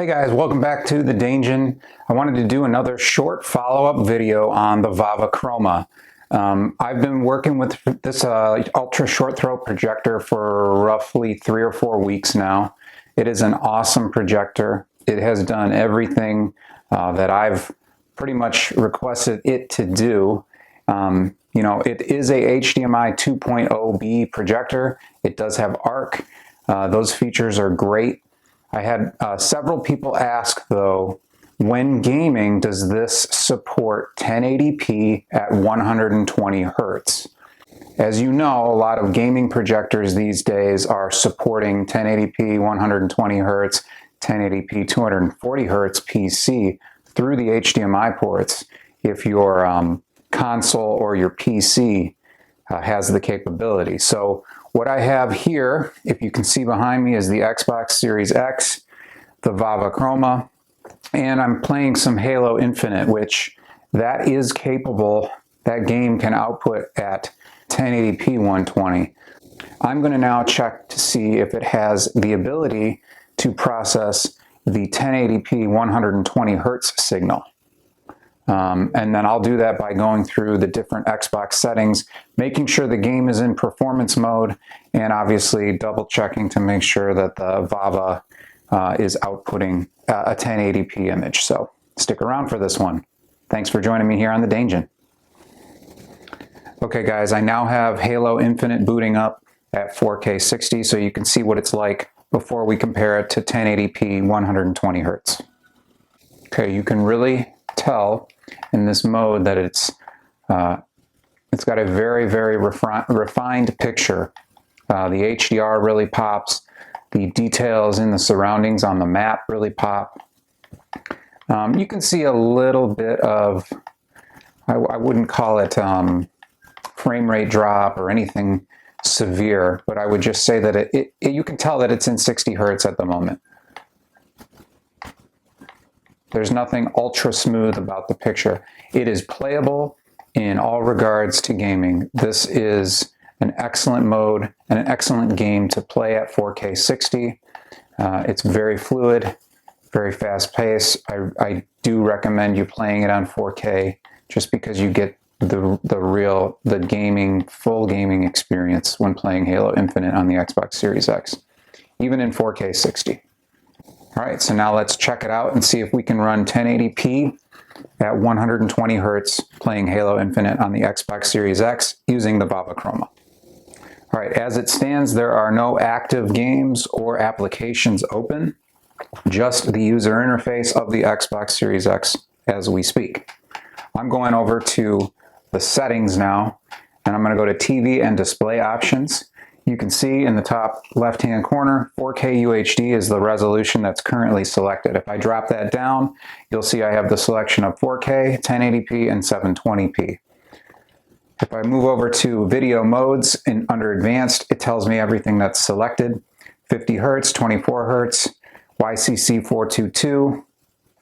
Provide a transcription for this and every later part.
Hey guys, welcome back to the Danger. I wanted to do another short follow-up video on the VAVA Chroma. I've been working with this ultra short throw projector for roughly 3 or 4 weeks now. It is an awesome projector. It has done everything that I've pretty much requested it to do. It is a HDMI 2.0B projector. It does have ARC. Those features are great. I had several people ask, though, when gaming, does this support 1080p at 120 Hertz? As you know, a lot of gaming projectors these days are supporting 1080p 120 Hertz, 1080p 240 Hertz PC through the HDMI ports if your console or your PC has the capability. So what I have here, if you can see behind me, is the Xbox Series X, the VAVA Chroma, and I'm playing some Halo Infinite, which that is capable. That game can output at 1080p 120. I'm going to now check to see if it has the ability to process the 1080p 120 Hertz signal. And then I'll do that by going through the different Xbox settings, making sure the game is in performance mode, and obviously double checking to make sure that the VAVA is outputting a 1080p image. So stick around for this one. Thanks for joining me here on the Danger. Okay guys, I now have Halo Infinite booting up at 4K 60, so you can see what it's like before we compare it to 1080p 120 Hertz. Okay, you can really tell in this mode that it's got a very, very refined picture. The HDR really pops. The details in the surroundings on the map really pop. You can see a little bit of, I wouldn't call it frame rate drop or anything severe, but I would just say that you can tell that it's in 60 Hertz at the moment. There's nothing ultra smooth about the picture. It is playable in all regards to gaming. This is an excellent mode and an excellent game to play at 4K 60. It's very fluid, very fast paced. I do recommend you playing it on 4K just because you get the full gaming experience when playing Halo Infinite on the Xbox Series X, even in 4K 60. All right, so now let's check it out and see if we can run 1080p at 120 Hertz playing Halo Infinite on the Xbox Series X using the VAVA Chroma. All right, as it stands, there are no active games or applications open, just the user interface of the Xbox Series X as we speak. I'm going over to the settings now, and I'm going to go to TV and display options. You can see in the top left-hand corner, 4K UHD is the resolution that's currently selected. If I drop that down, you'll see I have the selection of 4K, 1080p, and 720p. If I move over to video modes and under advanced, it tells me everything that's selected. 50 Hertz, 24 Hertz, YCC 422,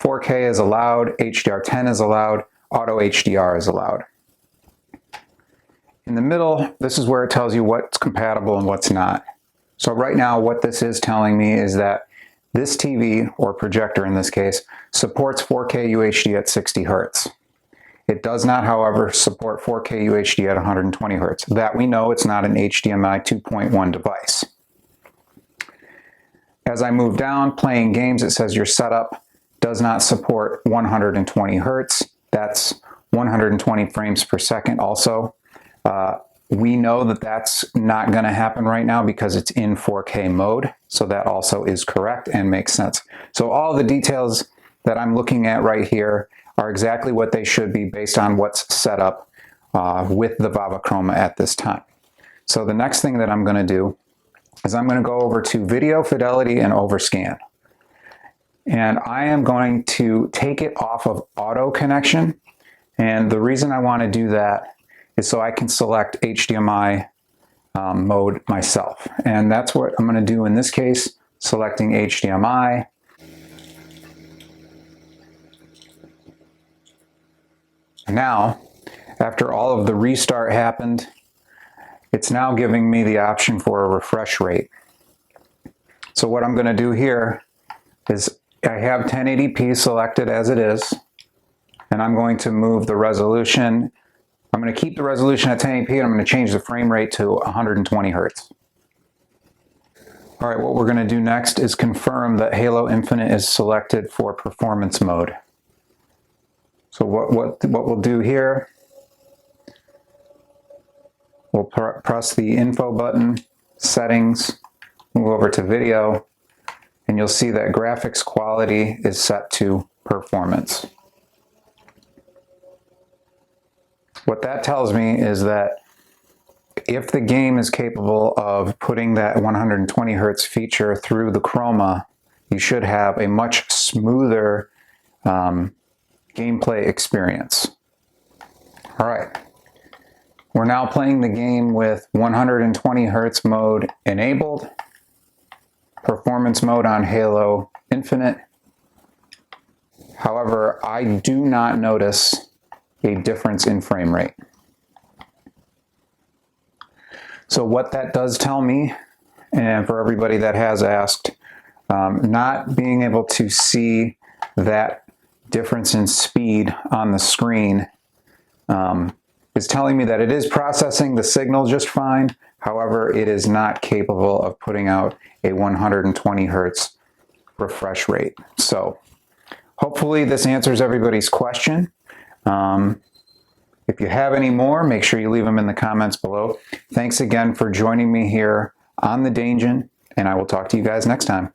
4K is allowed, HDR10 is allowed, Auto HDR is allowed. In the middle, this is where it tells you what's compatible and what's not. So right now, what this is telling me is that this TV, or projector in this case, supports 4K UHD at 60 Hertz. It does not, however, support 4K UHD at 120 Hertz. That we know, it's not an HDMI 2.1 device. As I move down, playing games, it says your setup does not support 120 Hertz. That's 120 frames per second also. We know that that's not going to happen right now because it's in 4K mode, so that also is correct and makes sense. So all the details that I'm looking at right here are exactly what they should be based on what's set up with the VAVA Chroma at this time. So the next thing that I'm going to do is I'm going to go over to video fidelity and overscan. And I am going to take it off of auto connection. And the reason I want to do that is so I can select HDMI mode myself. And that's what I'm going to do in this case, selecting HDMI. Now, after all of the restart happened, it's now giving me the option for a refresh rate. So what I'm going to do here is I have 1080p selected as it is, and I'm going to move the resolution. I'm going to keep the resolution at 1080p, and I'm going to change the frame rate to 120 Hertz. All right, what we're going to do next is confirm that Halo Infinite is selected for performance mode. So what we'll do here, we'll press the info button, settings, move over to video, and you'll see that graphics quality is set to performance. What that tells me is that if the game is capable of putting that 120 Hertz feature through the Chroma, you should have a much smoother gameplay experience. All right, we're now playing the game with 120 Hertz mode enabled, performance mode on Halo Infinite. However, I do not notice a difference in frame rate. So what that does tell me, and for everybody that has asked, not being able to see that difference in speed on the screen is telling me that it is processing the signal just fine. However, it is not capable of putting out a 120 Hertz refresh rate. So hopefully this answers everybody's question. If you have any more, make sure you leave them in the comments below. Thanks again for joining me here on the Dangen, and I will talk to you guys next time.